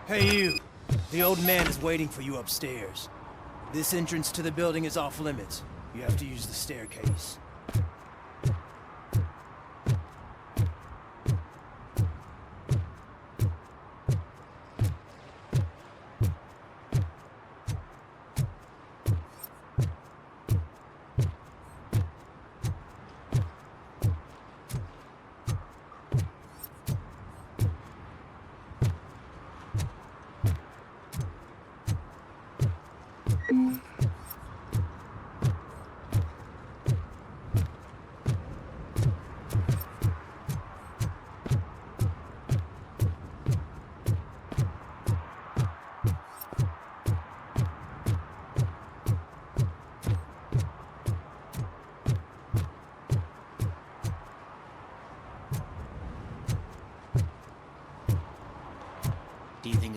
Hey you, the old man is waiting for you upstairs. This entrance to the building is off limits. You have to use the staircase.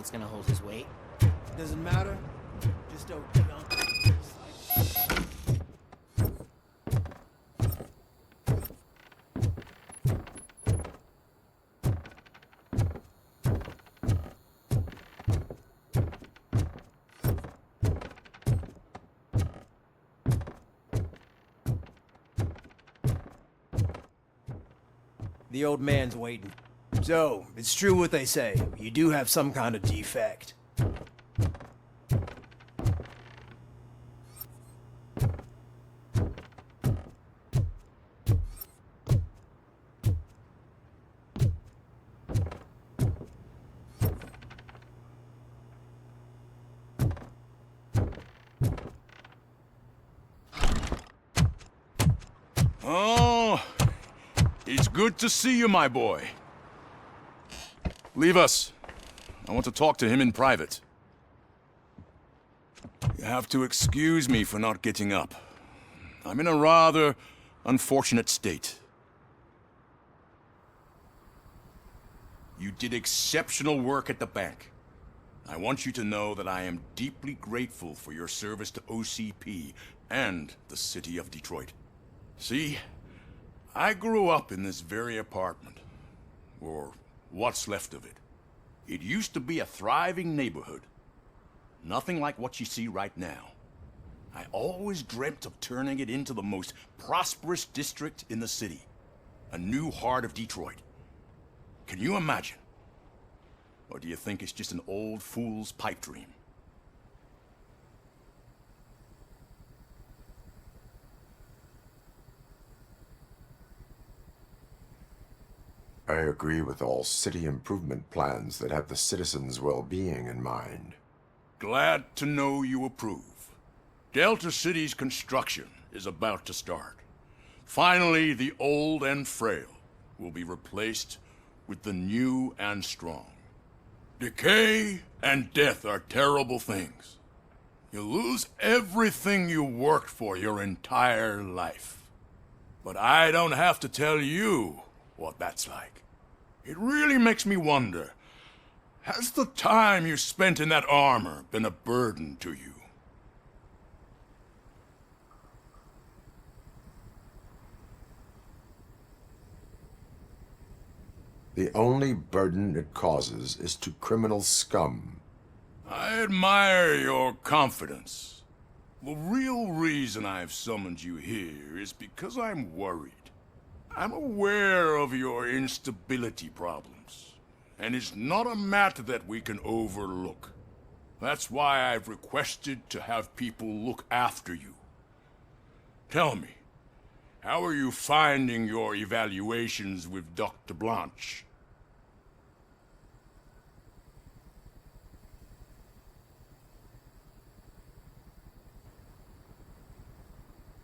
that's gonna hold his weight. Doesn't matter. Just don't jump. The old man's waiting. So, it's true what they say. You do have some kind of defect. Oh, it's good to see you, my boy. Leave us. I want to talk to him in private. You have to excuse me for not getting up. I'm in a rather unfortunate state. You did exceptional work at the bank. I want you to know that I am deeply grateful for your service to OCP and the city of Detroit. See, I grew up in this very apartment, or what's left of it. It used to be a thriving neighborhood. Nothing like what you see right now. I always dreamt of turning it into the most prosperous district in the city. A new heart of Detroit. Can you imagine? Or do you think it's just an old fool's pipe dream? I agree with all city improvement plans that have the citizens' well-being in mind. Glad to know you approve. Delta City's construction is about to start. Finally, the old and frail will be replaced with the new and strong. Decay and death are terrible things. You lose everything you worked for your entire life. But I don't have to tell you what that's like. It really makes me wonder, has the time you spent in that armor been a burden to you? The only burden it causes is to criminal scum. I admire your confidence. The real reason I've summoned you here is because I'm worried. I'm aware of your instability problems, and it's not a matter that we can overlook. That's why I've requested to have people look after you. Tell me, how are you finding your evaluations with Dr. Blanche?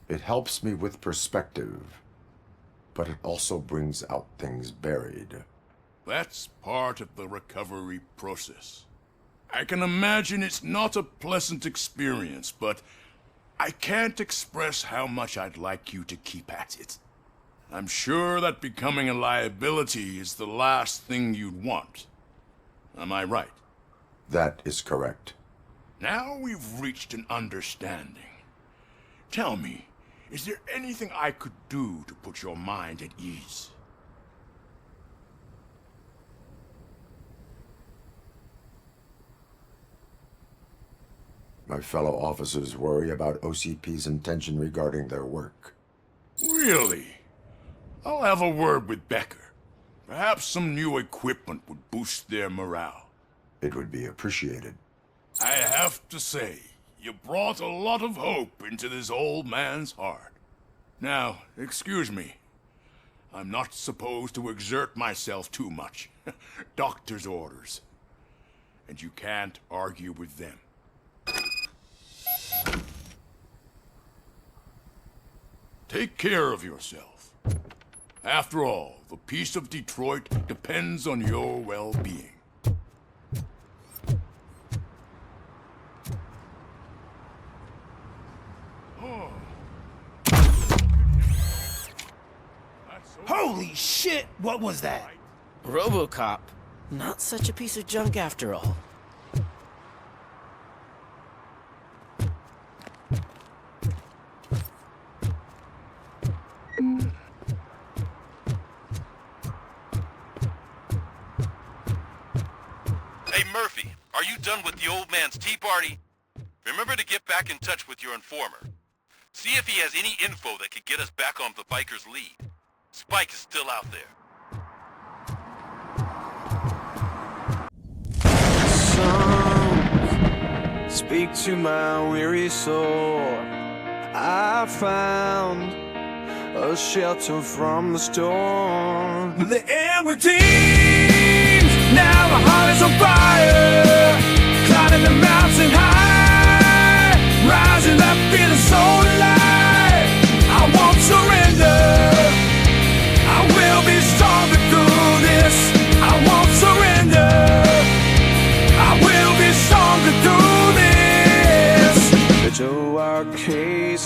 It helps me with perspective, but it also brings out things buried. That's part of the recovery process. I can imagine it's not a pleasant experience, but I can't express how much I'd like you to keep at it. I'm sure that becoming a liability is the last thing you'd want. Am I right? That is correct. Now we've reached an understanding. Tell me, is there anything I could do to put your mind at ease? My fellow officers worry about OCP's intention regarding their work. Really? I'll have a word with Becker. Perhaps some new equipment would boost their morale. It would be appreciated. I have to say, you brought a lot of hope into this old man's heart. Now, excuse me. I'm not supposed to exert myself too much. Doctor's orders. And you can't argue with them. Take care of yourself. After all, the peace of Detroit depends on your well-being. Holy shit! What was that? Robocop. Not such a piece of junk after all. done with the old man's tea party, remember to get back in touch with your informer. See if he has any info that could get us back on the biker's lead. Spike is still out there. Speak to my weary soul. I found a shelter from the storm. The air were dim. Now my heart is on fire. Climbing the mountain high, rising up, feeling so alive. I won't surrender. I will be stronger through this. I won't surrender. I will be stronger through this. Joe Arcade.